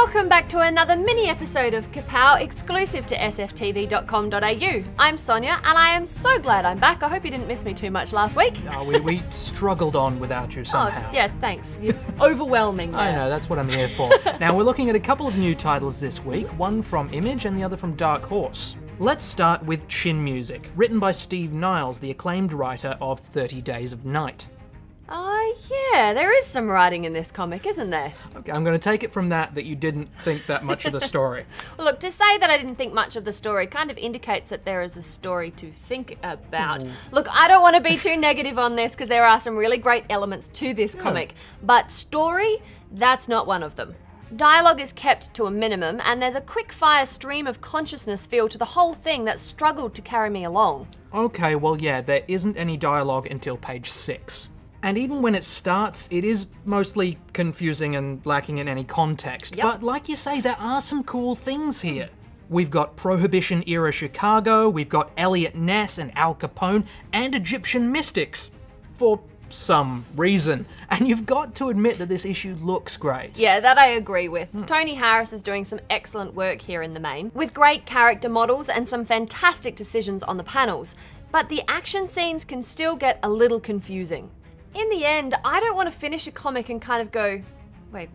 Welcome back to another mini episode of Kapow, exclusive to sftv.com.au. I'm Sonia, and I am so glad I'm back. I hope you didn't miss me too much last week. No, we struggled on without you somehow. Oh, yeah, thanks. You're overwhelming there. I know, that's what I'm here for. Now, we're looking at a couple of new titles this week, one from Image and the other from Dark Horse. Let's start with Chin Music, written by Steve Niles, the acclaimed writer of 30 Days of Night. Yeah, there is some writing in this comic, isn't there? Okay, I'm going to take it from that you didn't think that much of the story. Well, look, to say that I didn't think much of the story kind of indicates that there is a story to think about. Look, I don't want to be too negative on this because there are some really great elements to this comic, but story, that's not one of them. Dialogue is kept to a minimum, and there's a quick-fire stream of consciousness feel to the whole thing that struggled to carry me along. Okay, well yeah, there isn't any dialogue until page 6. And even when it starts, it is mostly confusing and lacking in any context. Yep. But like you say, there are some cool things here. We've got Prohibition-era Chicago, we've got Elliot Ness and Al Capone, and Egyptian mystics. For some reason. And you've got to admit that this issue looks great. Yeah, that I agree with. Tony Harris is doing some excellent work here in the main, with great character models and some fantastic decisions on the panels. But the action scenes can still get a little confusing. In the end, I don't want to finish a comic and kind of go, wait,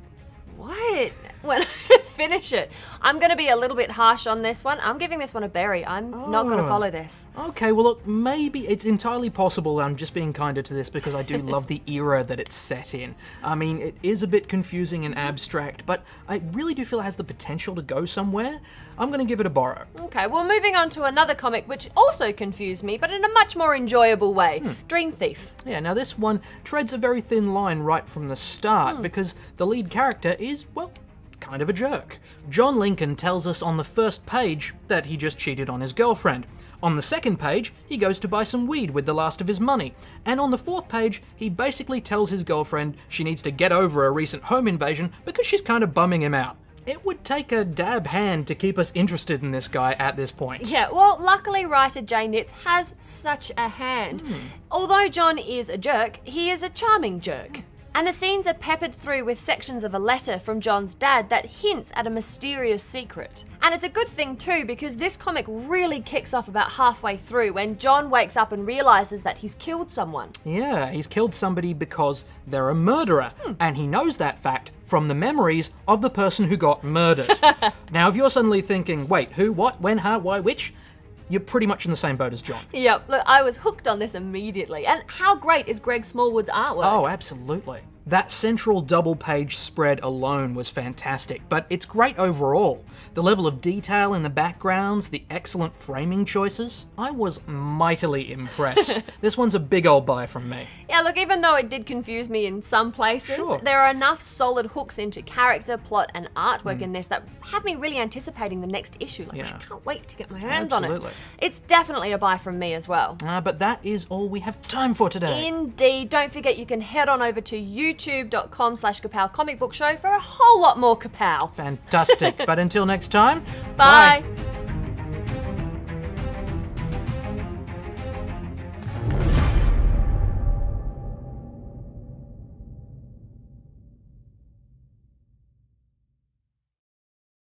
what? When I finish it. I'm going to be a little bit harsh on this one. I'm giving this one a berry. I'm not going to follow this. Okay, well look, maybe it's entirely possible I'm just being kinder to this because I do love the era that it's set in. I mean, it is a bit confusing and abstract, but I really do feel it has the potential to go somewhere. I'm going to give it a borrow. Okay, well moving on to another comic which also confused me, but in a much more enjoyable way. Dream Thief. Yeah, now this one treads a very thin line right from the start because the lead character is, well, kind of a jerk. John Lincoln tells us on the first page that he just cheated on his girlfriend. On the second page, he goes to buy some weed with the last of his money. And on the fourth page, he basically tells his girlfriend she needs to get over a recent home invasion because she's kind of bumming him out. It would take a dab hand to keep us interested in this guy at this point. Yeah, well, luckily writer Jay Nitz has such a hand. Although John is a jerk, he is a charming jerk. And the scenes are peppered through with sections of a letter from John's dad that hints at a mysterious secret. And it's a good thing too, because this comic really kicks off about halfway through when John wakes up and realizes that he's killed someone. Yeah, he's killed somebody because they're a murderer. And he knows that fact from the memories of the person who got murdered. Now, if you're suddenly thinking, wait, who, what, when, how, why, which? You're pretty much in the same boat as John. Yep, look, I was hooked on this immediately. And how great is Greg Smallwood's artwork? Oh, absolutely. That central double-page spread alone was fantastic, but it's great overall. The level of detail in the backgrounds, the excellent framing choices, I was mightily impressed. This one's a big old buy from me. Yeah, look, even though it did confuse me in some places, there are enough solid hooks into character, plot, and artwork in this that have me really anticipating the next issue. Like, I can't wait to get my hands on it. It's definitely a buy from me as well. But that is all we have time for today. Indeed. Don't forget you can head on over to youtube.com/Kapow Comic Book Show for a whole lot more Kapow. Fantastic. But until next time, bye.